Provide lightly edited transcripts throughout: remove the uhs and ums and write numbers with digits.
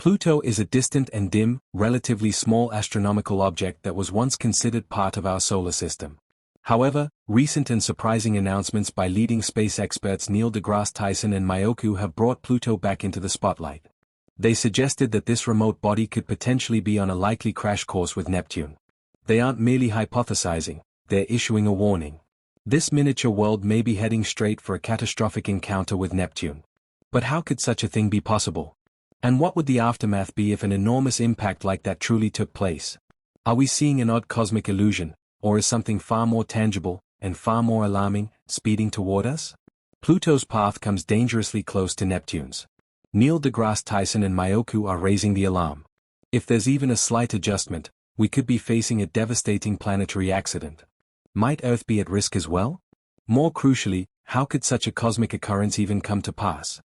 Pluto is a distant and dim, relatively small astronomical object that was once considered part of our solar system. However, recent and surprising announcements by leading space experts Neil deGrasse Tyson and Mayoku have brought Pluto back into the spotlight. They suggested that this remote body could potentially be on a likely crash course with Neptune. They aren't merely hypothesizing, they're issuing a warning. This miniature world may be heading straight for a catastrophic encounter with Neptune. But how could such a thing be possible? And what would the aftermath be if an enormous impact like that truly took place? Are we seeing an odd cosmic illusion, or is something far more tangible, and far more alarming, speeding toward us? Pluto's path comes dangerously close to Neptune's. Neil deGrasse Tyson and Mayoku are raising the alarm. If there's even a slight adjustment, we could be facing a devastating planetary accident. Might Earth be at risk as well? More crucially, how could such a cosmic occurrence even come to pass?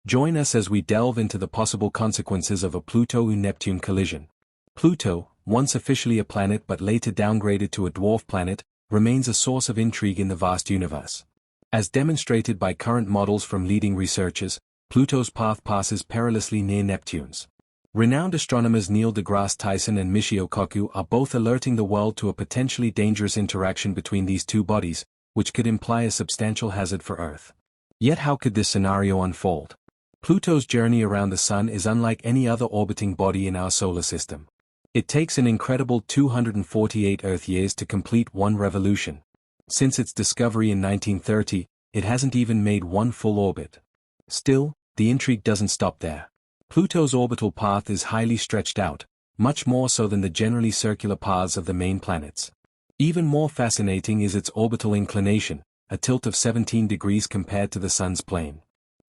Join us as we delve into the possible consequences of a Pluto-Neptune collision. Pluto, once officially a planet but later downgraded to a dwarf planet, remains a source of intrigue in the vast universe. As demonstrated by current models from leading researchers, Pluto's path passes perilously near Neptune's. Renowned astronomers Neil deGrasse Tyson and Michio Kaku are both alerting the world to a potentially dangerous interaction between these two bodies, which could imply a substantial hazard for Earth. Yet how could this scenario unfold? Pluto's journey around the Sun is unlike any other orbiting body in our solar system. It takes an incredible 248 Earth years to complete one revolution. Since its discovery in 1930, it hasn't even made one full orbit. Still, the intrigue doesn't stop there. Pluto's orbital path is highly stretched out, much more so than the generally circular paths of the main planets. Even more fascinating is its orbital inclination, a tilt of 17 degrees compared to the Sun's plane.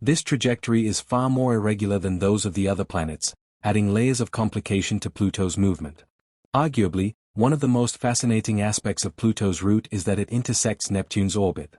This trajectory is far more irregular than those of the other planets, adding layers of complication to Pluto's movement. Arguably, one of the most fascinating aspects of Pluto's route is that it intersects Neptune's orbit.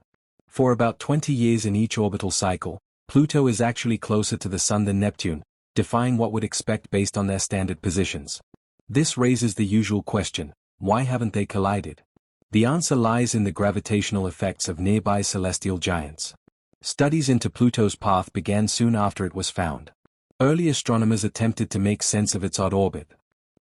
For about 20 years in each orbital cycle, Pluto is actually closer to the Sun than Neptune, defying what we'd expect based on their standard positions. This raises the usual question, why haven't they collided? The answer lies in the gravitational effects of nearby celestial giants. Studies into Pluto's path began soon after it was found. Early astronomers attempted to make sense of its odd orbit.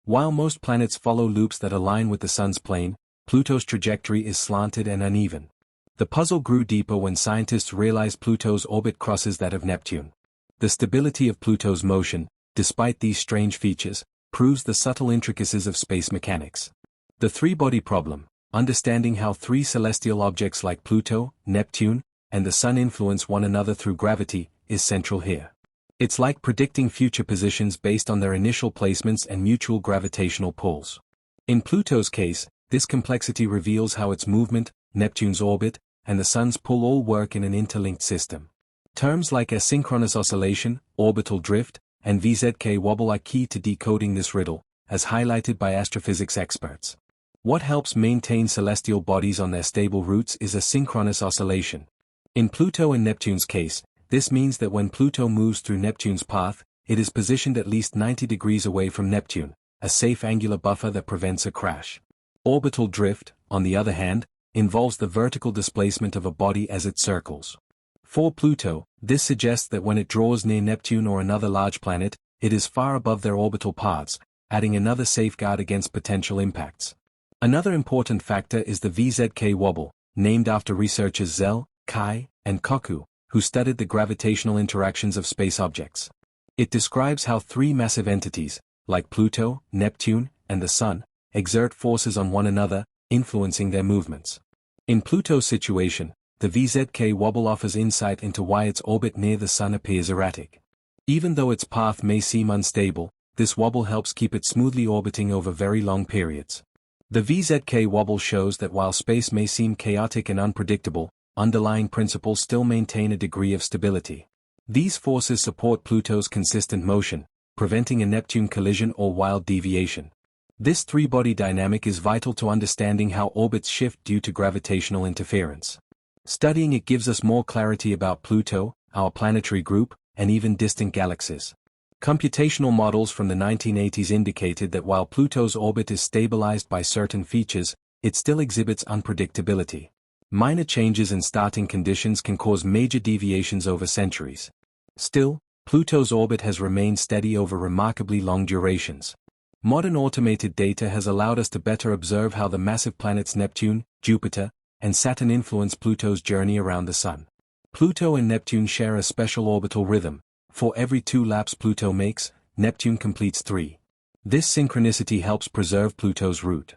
While most planets follow loops that align with the Sun's plane, Pluto's trajectory is slanted and uneven. The puzzle grew deeper when scientists realized Pluto's orbit crosses that of Neptune. The stability of Pluto's motion, despite these strange features, proves the subtle intricacies of space mechanics. The three-body problem, understanding how three celestial objects like Pluto, Neptune, and the Sun influence one another through gravity, is central here. It's like predicting future positions based on their initial placements and mutual gravitational pulls. In Pluto's case, this complexity reveals how its movement, Neptune's orbit, and the Sun's pull all work in an interlinked system. Terms like asynchronous oscillation, orbital drift, and VZK wobble are key to decoding this riddle, as highlighted by astrophysics experts. What helps maintain celestial bodies on their stable routes is asynchronous oscillation. In Pluto and Neptune's case, this means that when Pluto moves through Neptune's path, it is positioned at least 90 degrees away from Neptune, a safe angular buffer that prevents a crash. Orbital drift, on the other hand, involves the vertical displacement of a body as it circles. For Pluto, this suggests that when it draws near Neptune or another large planet, it is far above their orbital paths, adding another safeguard against potential impacts. Another important factor is the VZK wobble, named after researchers Zell, Kai, and Kaku, who studied the gravitational interactions of space objects. It describes how three massive entities, like Pluto, Neptune, and the Sun, exert forces on one another, influencing their movements. In Pluto's situation, the VZK wobble offers insight into why its orbit near the Sun appears erratic. Even though its path may seem unstable, this wobble helps keep it smoothly orbiting over very long periods. The VZK wobble shows that while space may seem chaotic and unpredictable, underlying principles still maintain a degree of stability. These forces support Pluto's consistent motion, preventing a Neptune collision or wild deviation. This three-body dynamic is vital to understanding how orbits shift due to gravitational interference. Studying it gives us more clarity about Pluto, our planetary group, and even distant galaxies. Computational models from the 1980s indicated that while Pluto's orbit is stabilized by certain features, it still exhibits unpredictability. Minor changes in starting conditions can cause major deviations over centuries. Still, Pluto's orbit has remained steady over remarkably long durations. Modern automated data has allowed us to better observe how the massive planets Neptune, Jupiter, and Saturn influence Pluto's journey around the Sun. Pluto and Neptune share a special orbital rhythm. For every 2 laps Pluto makes, Neptune completes 3. This synchronicity helps preserve Pluto's route.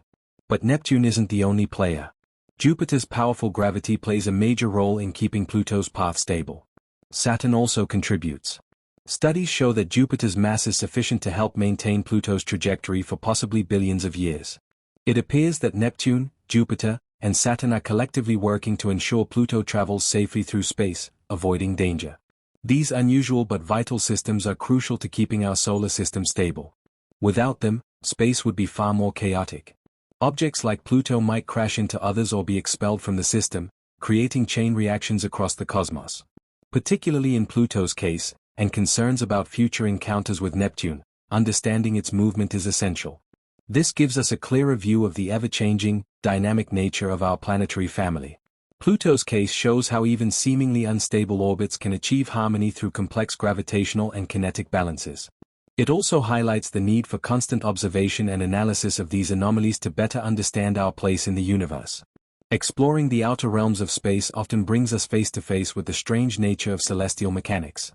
But Neptune isn't the only player. Jupiter's powerful gravity plays a major role in keeping Pluto's path stable. Saturn also contributes. Studies show that Jupiter's mass is sufficient to help maintain Pluto's trajectory for possibly billions of years. It appears that Neptune, Jupiter, and Saturn are collectively working to ensure Pluto travels safely through space, avoiding danger. These unusual but vital systems are crucial to keeping our solar system stable. Without them, space would be far more chaotic. Objects like Pluto might crash into others or be expelled from the system, creating chain reactions across the cosmos. Particularly in Pluto's case, and concerns about future encounters with Neptune, understanding its movement is essential. This gives us a clearer view of the ever-changing, dynamic nature of our planetary family. Pluto's case shows how even seemingly unstable orbits can achieve harmony through complex gravitational and kinetic balances. It also highlights the need for constant observation and analysis of these anomalies to better understand our place in the universe. Exploring the outer realms of space often brings us face to face with the strange nature of celestial mechanics.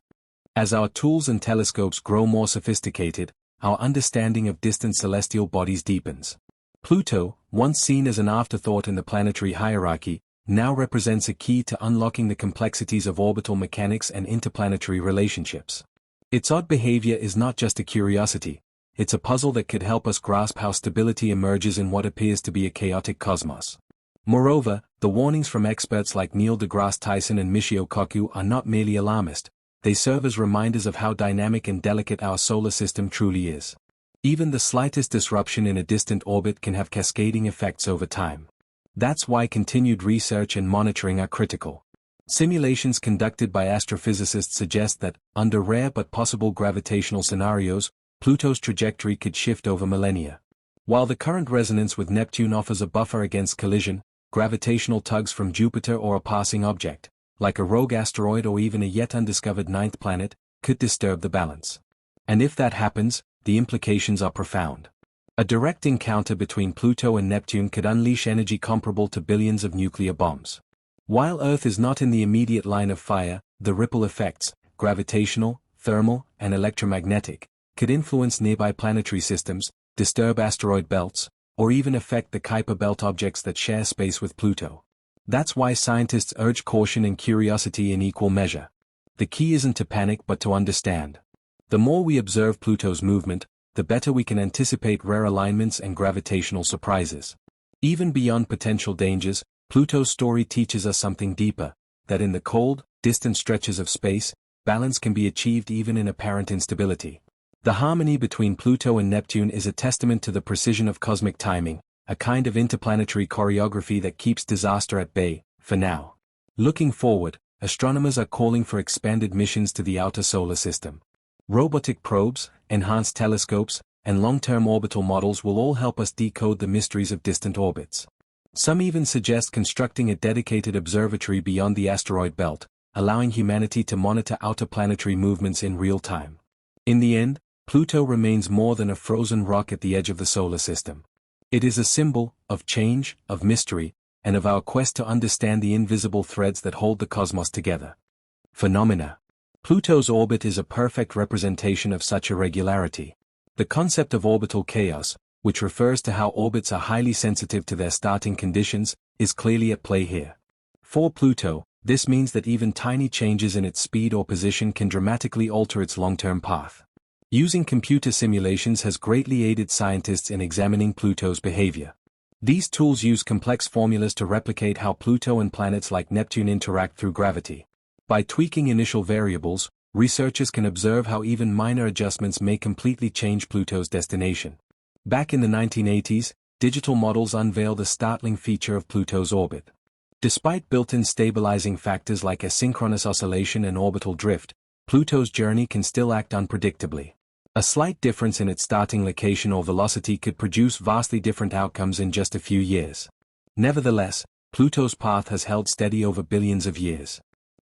As our tools and telescopes grow more sophisticated, our understanding of distant celestial bodies deepens. Pluto, once seen as an afterthought in the planetary hierarchy, now represents a key to unlocking the complexities of orbital mechanics and interplanetary relationships. Its odd behavior is not just a curiosity, it's a puzzle that could help us grasp how stability emerges in what appears to be a chaotic cosmos. Moreover, the warnings from experts like Neil deGrasse Tyson and Michio Kaku are not merely alarmist, they serve as reminders of how dynamic and delicate our solar system truly is. Even the slightest disruption in a distant orbit can have cascading effects over time. That's why continued research and monitoring are critical. Simulations conducted by astrophysicists suggest that, under rare but possible gravitational scenarios, Pluto's trajectory could shift over millennia. While the current resonance with Neptune offers a buffer against collision, gravitational tugs from Jupiter or a passing object, like a rogue asteroid or even a yet undiscovered ninth planet, could disturb the balance. And if that happens, the implications are profound. A direct encounter between Pluto and Neptune could unleash energy comparable to billions of nuclear bombs. While Earth is not in the immediate line of fire, the ripple effects, gravitational, thermal, and electromagnetic, could influence nearby planetary systems, disturb asteroid belts, or even affect the Kuiper belt objects that share space with Pluto. That's why scientists urge caution and curiosity in equal measure. The key isn't to panic but to understand. The more we observe Pluto's movement, the better we can anticipate rare alignments and gravitational surprises. Even beyond potential dangers, Pluto's story teaches us something deeper, that in the cold, distant stretches of space, balance can be achieved even in apparent instability. The harmony between Pluto and Neptune is a testament to the precision of cosmic timing, a kind of interplanetary choreography that keeps disaster at bay, for now. Looking forward, astronomers are calling for expanded missions to the outer solar system. Robotic probes, enhanced telescopes, and long-term orbital models will all help us decode the mysteries of distant orbits. Some even suggest constructing a dedicated observatory beyond the asteroid belt, allowing humanity to monitor outer planetary movements in real time. In the end, Pluto remains more than a frozen rock at the edge of the solar system. It is a symbol of change, of mystery, and of our quest to understand the invisible threads that hold the cosmos together. Phenomena. Pluto's orbit is a perfect representation of such irregularity. The concept of orbital chaos, which refers to how orbits are highly sensitive to their starting conditions, is clearly at play here. For Pluto, this means that even tiny changes in its speed or position can dramatically alter its long-term path. Using computer simulations has greatly aided scientists in examining Pluto's behavior. These tools use complex formulas to replicate how Pluto and planets like Neptune interact through gravity. By tweaking initial variables, researchers can observe how even minor adjustments may completely change Pluto's destination. Back in the 1980s, digital models unveiled a startling feature of Pluto's orbit. Despite built-in stabilizing factors like asynchronous oscillation and orbital drift, Pluto's journey can still act unpredictably. A slight difference in its starting location or velocity could produce vastly different outcomes in just a few years. Nevertheless, Pluto's path has held steady over billions of years.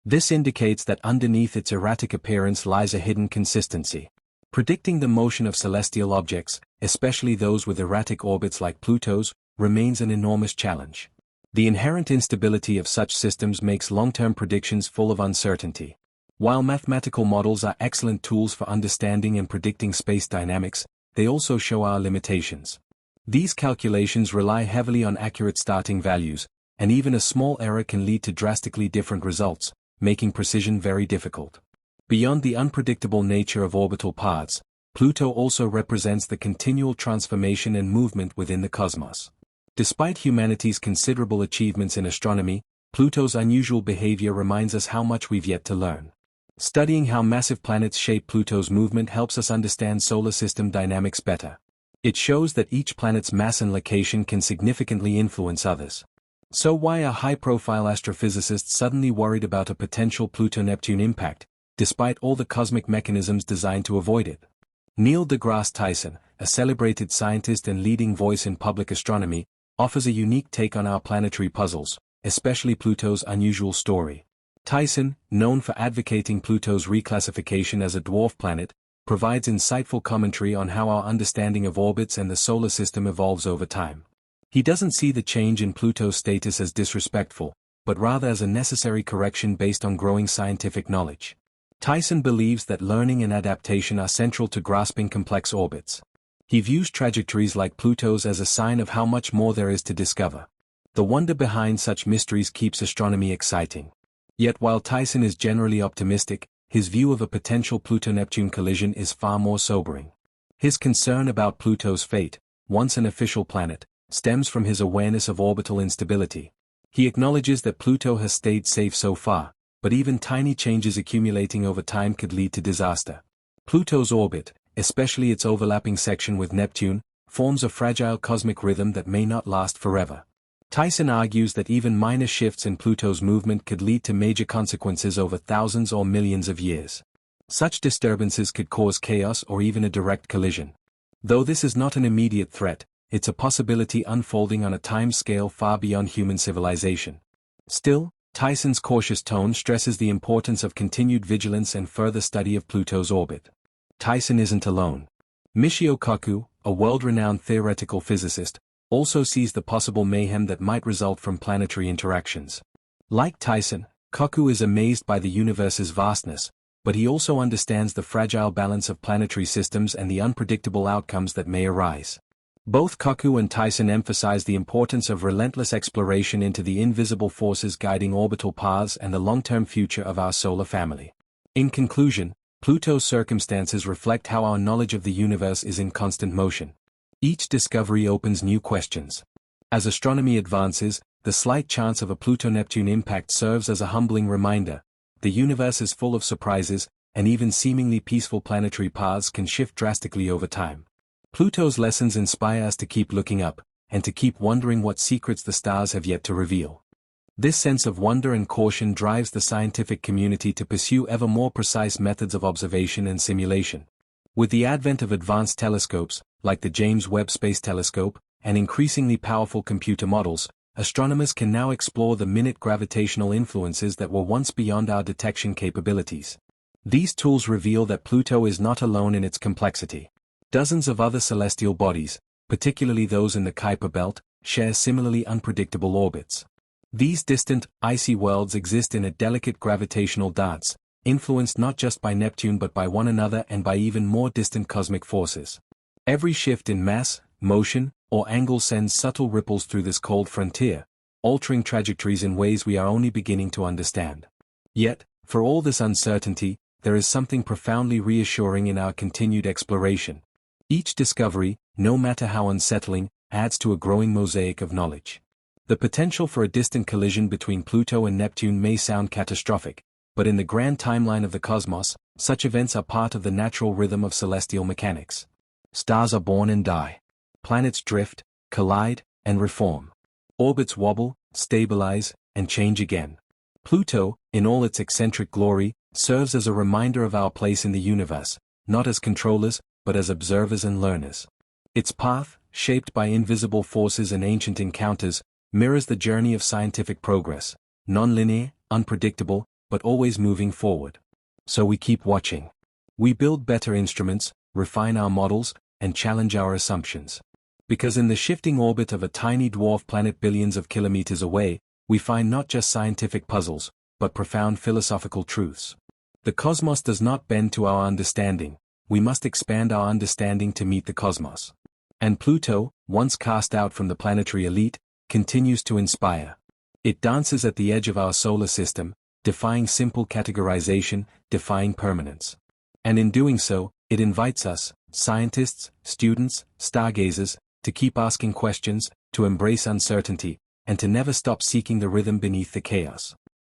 This indicates that underneath its erratic appearance lies a hidden consistency. Predicting the motion of celestial objects, especially those with erratic orbits like Pluto's, remains an enormous challenge. The inherent instability of such systems makes long-term predictions full of uncertainty. While mathematical models are excellent tools for understanding and predicting space dynamics, they also show our limitations. These calculations rely heavily on accurate starting values, and even a small error can lead to drastically different results, making precision very difficult. Beyond the unpredictable nature of orbital paths, Pluto also represents the continual transformation and movement within the cosmos. Despite humanity's considerable achievements in astronomy, Pluto's unusual behavior reminds us how much we've yet to learn. Studying how massive planets shape Pluto's movement helps us understand solar system dynamics better. It shows that each planet's mass and location can significantly influence others. So why are high-profile astrophysicists suddenly worried about a potential Pluto-Neptune impact, despite all the cosmic mechanisms designed to avoid it? Neil deGrasse Tyson, a celebrated scientist and leading voice in public astronomy, offers a unique take on our planetary puzzles, especially Pluto's unusual story. Tyson, known for advocating Pluto's reclassification as a dwarf planet, provides insightful commentary on how our understanding of orbits and the solar system evolves over time. He doesn't see the change in Pluto's status as disrespectful, but rather as a necessary correction based on growing scientific knowledge. Tyson believes that learning and adaptation are central to grasping complex orbits. He views trajectories like Pluto's as a sign of how much more there is to discover. The wonder behind such mysteries keeps astronomy exciting. Yet while Tyson is generally optimistic, his view of a potential Pluto-Neptune collision is far more sobering. His concern about Pluto's fate, once an official planet, stems from his awareness of orbital instability. He acknowledges that Pluto has stayed safe so far, but even tiny changes accumulating over time could lead to disaster. Pluto's orbit, especially its overlapping section with Neptune, forms a fragile cosmic rhythm that may not last forever. Tyson argues that even minor shifts in Pluto's movement could lead to major consequences over thousands or millions of years. Such disturbances could cause chaos or even a direct collision. Though this is not an immediate threat, it's a possibility unfolding on a time scale far beyond human civilization. Still, Tyson's cautious tone stresses the importance of continued vigilance and further study of Pluto's orbit. Tyson isn't alone. Michio Kaku, a world-renowned theoretical physicist, also sees the possible mayhem that might result from planetary interactions. Like Tyson, Kaku is amazed by the universe's vastness, but he also understands the fragile balance of planetary systems and the unpredictable outcomes that may arise. Both Kaku and Tyson emphasize the importance of relentless exploration into the invisible forces guiding orbital paths and the long-term future of our solar family. In conclusion, Pluto's circumstances reflect how our knowledge of the universe is in constant motion. Each discovery opens new questions. As astronomy advances, the slight chance of a Pluto-Neptune impact serves as a humbling reminder. The universe is full of surprises, and even seemingly peaceful planetary paths can shift drastically over time. Pluto's lessons inspire us to keep looking up, and to keep wondering what secrets the stars have yet to reveal. This sense of wonder and caution drives the scientific community to pursue ever more precise methods of observation and simulation. With the advent of advanced telescopes, like the James Webb Space Telescope, and increasingly powerful computer models, astronomers can now explore the minute gravitational influences that were once beyond our detection capabilities. These tools reveal that Pluto is not alone in its complexity. Dozens of other celestial bodies, particularly those in the Kuiper belt, share similarly unpredictable orbits. These distant, icy worlds exist in a delicate gravitational dance, influenced not just by Neptune but by one another and by even more distant cosmic forces. Every shift in mass, motion, or angle sends subtle ripples through this cold frontier, altering trajectories in ways we are only beginning to understand. Yet, for all this uncertainty, there is something profoundly reassuring in our continued exploration. Each discovery, no matter how unsettling, adds to a growing mosaic of knowledge. The potential for a distant collision between Pluto and Neptune may sound catastrophic, but in the grand timeline of the cosmos, such events are part of the natural rhythm of celestial mechanics. Stars are born and die. Planets drift, collide, and reform. Orbits wobble, stabilize, and change again. Pluto, in all its eccentric glory, serves as a reminder of our place in the universe, not as controllers, but as observers and learners. Its path, shaped by invisible forces and ancient encounters, mirrors the journey of scientific progress, non-linear, unpredictable, but always moving forward. So we keep watching. We build better instruments, refine our models, and challenge our assumptions. Because in the shifting orbit of a tiny dwarf planet billions of kilometers away, we find not just scientific puzzles, but profound philosophical truths. The cosmos does not bend to our understanding, we must expand our understanding to meet the cosmos. And Pluto, once cast out from the planetary elite, continues to inspire. It dances at the edge of our solar system, defying simple categorization, defying permanence. And in doing so, it invites us, scientists, students, stargazers, to keep asking questions, to embrace uncertainty, and to never stop seeking the rhythm beneath the chaos.